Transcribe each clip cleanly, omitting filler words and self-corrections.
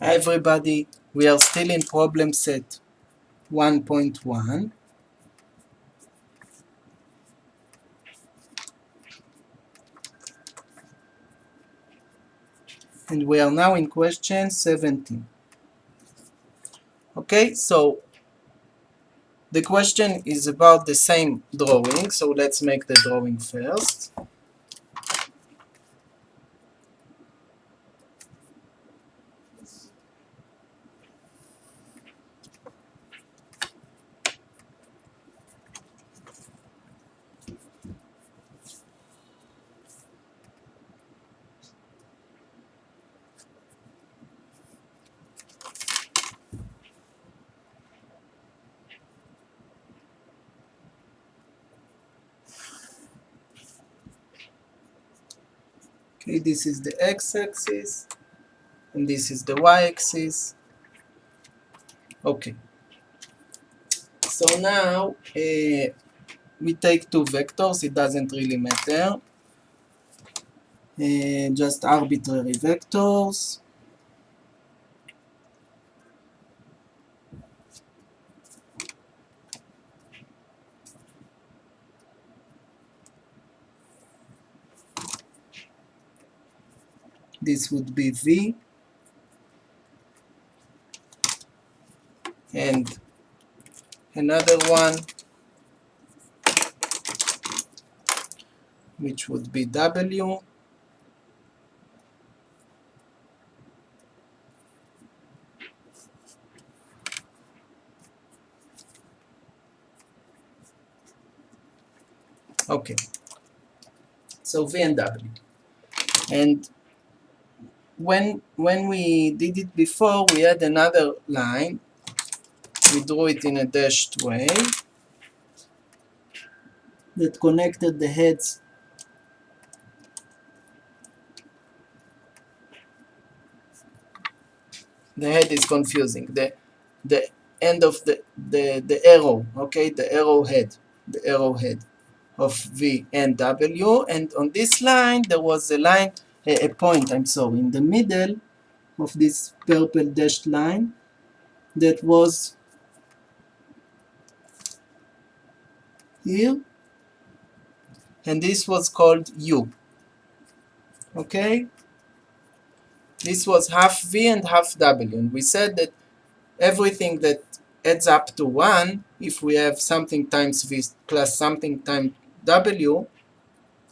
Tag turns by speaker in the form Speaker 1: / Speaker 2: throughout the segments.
Speaker 1: Everybody, we are still in problem set 1.1. And we are now in question 17. Okay, so the question is about the same drawing, so let's make the drawing first. Okay, this is the x-axis, and this is the y-axis. Okay, so now we take two vectors, it doesn't really matter. Just arbitrary vectors. This would be v, and another one which would be w. Okay, so v and w. And when we did it before, we had another line. We drew it in a dashed way that connected the heads the head is confusing. The end of the arrow, okay, the arrowhead of V and W, and on this line there was a line, a point, I'm sorry, in the middle of this purple dashed line that was here, and this was called U. Okay, this was half V and half W, and we said that everything that adds up to 1, if we have something times V plus something times W,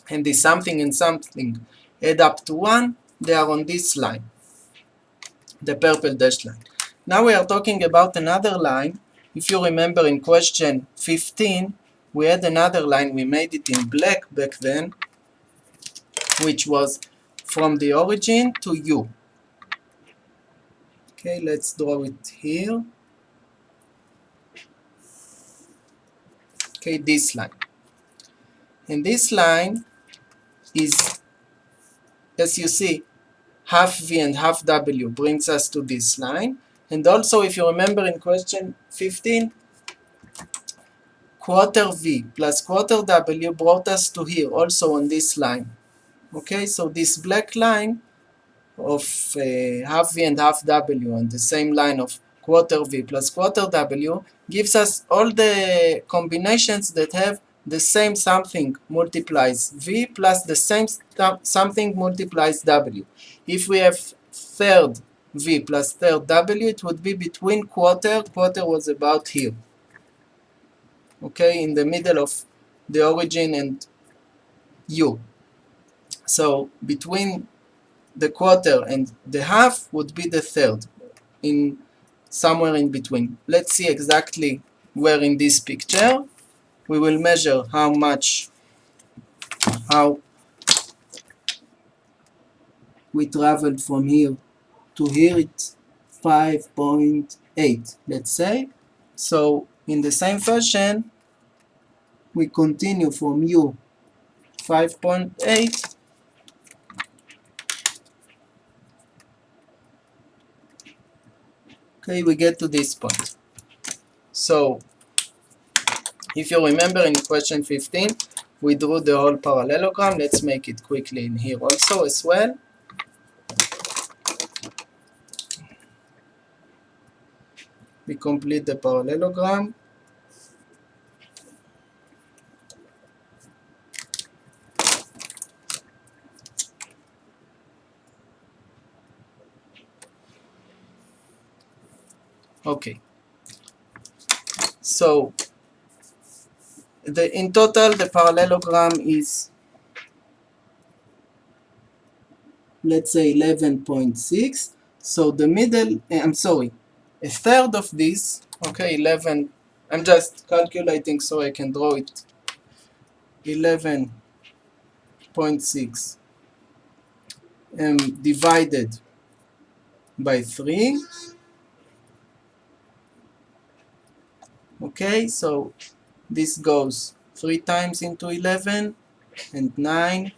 Speaker 1: and this something and something add up to 1, they are on this line, the purple dashed line. Now we are talking about another line. If you remember in question 15, we had another line, we made it in black back then, which was from the origin to U. Okay, let's draw it here. Okay, this line. And this line is, as you see, half V and half W brings us to this line. And also, if you remember in question 15, quarter V plus quarter W brought us to here, also on this line. Okay, so this black line of half V and half W and the same line of quarter V plus quarter W gives us all the combinations that have the same something multiplies V plus the same something multiplies W. If we have third V plus third W, it would be between quarter was about here. Okay, in the middle of the origin and U. So between the quarter and the half would be the third, in somewhere in between. Let's see exactly where in this picture. We will measure how we traveled from here to here. It's 5.8, let's say. So in the same fashion, we continue from U 5.8 okay, we get to this point. So if you remember in question 15, we drew the whole parallelogram. Let's make it quickly in here also as well. we complete the parallelogram. Okay, so in total the parallelogram is, let's say, 11.6. So the middle, I'm sorry, a third of this, okay, 11, I'm just calculating so I can draw it, 11.6 divided by 3. Okay, so this goes 3 times into 11 and 9.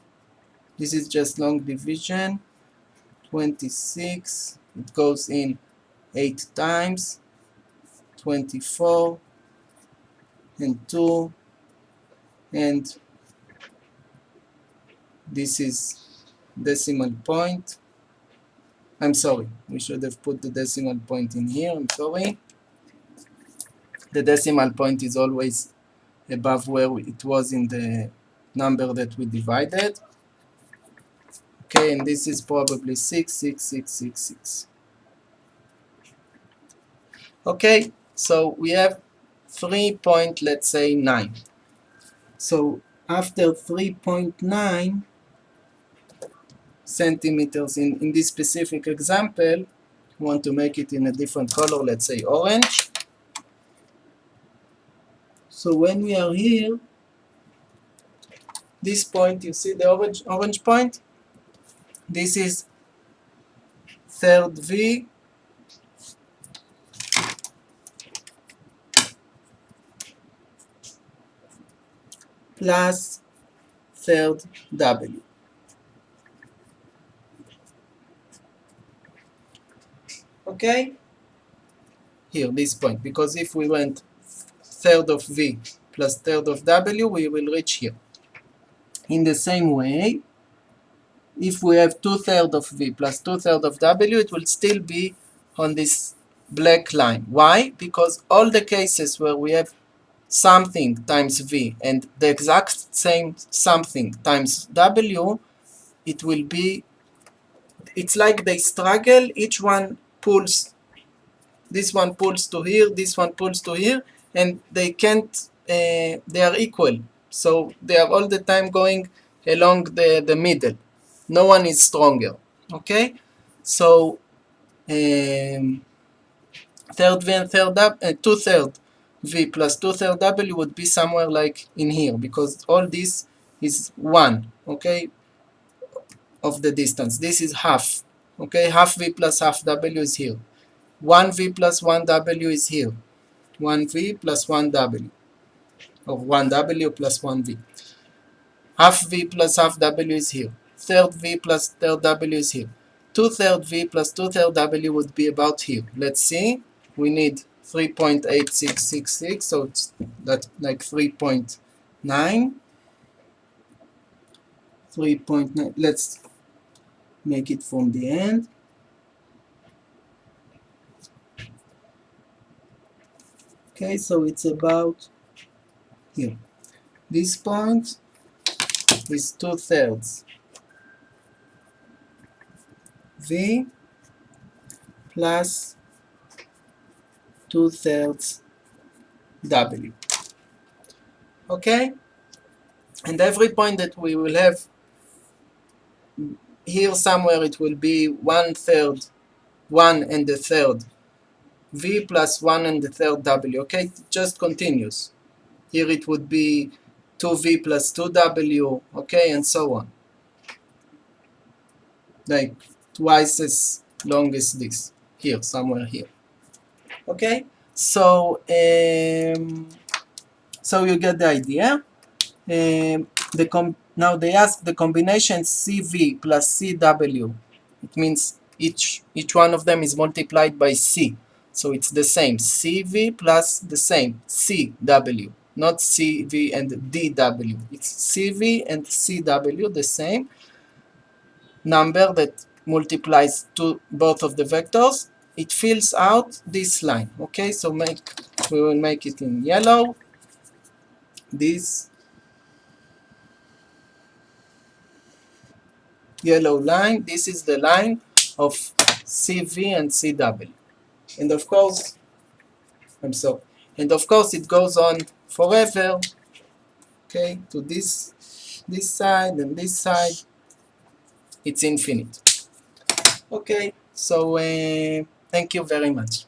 Speaker 1: This is just long division. 26, it goes in 8 times. 24 and 2, and this is decimal point. I'm sorry, we should have put the decimal point in here, I'm sorry. The decimal point is always above where it was in the number that we divided. Okay, and this is probably 66666. Okay, so we have 3 point, let's say 9. So after 3.9 centimeters in this specific example, want to make it in a different color, let's say orange. So when we are here, this point, you see the orange point? This is third V plus third W. Okay? Here, this point, because if we went third of V plus third of W, we will reach here. In the same way, if we have 2/3 of V plus 2/3 of W, it will still be on this black line. Why? Because all the cases where we have something times V and the exact same something times W, it will be, it's like they struggle, each one pulls, this one pulls to here, this one pulls to here, and they can't, they are equal. So they are all the time going along the middle. No one is stronger. Okay? So third V and third W, 2/3 V plus 2/3 W would be somewhere like in here, because all this is 1, okay, of the distance. This is half, okay, half V plus half W is here. 1 V plus 1 W is here. 1 V plus 1 W, or 1 W plus 1 V. Half V plus half W is here. Third V plus third W is here. 2/3 V plus 2/3 W would be about here. Let's see. We need 3.8666, so it's that like 3.9. 3.9. Let's make it from the end. Okay, so it's about here. This point is 2/3 V plus 2/3 W. Okay? And every point that we will have here somewhere, it will be 1/3, 1 and a third V plus 1 and the third W. Okay? It just continues. Here it would be 2V plus 2W, okay, and so on. Like twice as long as this. Here, somewhere here. Okay? So, so you get the idea. Now they ask the combination CV plus CW. It means each one of them is multiplied by C. So it's the same. CV plus the same. CW. Not CV and DW. It's CV and CW, the same number that multiplies to both of the vectors. it fills out this line. Okay, so we will make it in yellow. This yellow line, this is the line of CV and CW. And of course, and of course it goes on forever, okay, to this side and this side. It's infinite. Okay, so thank you very much.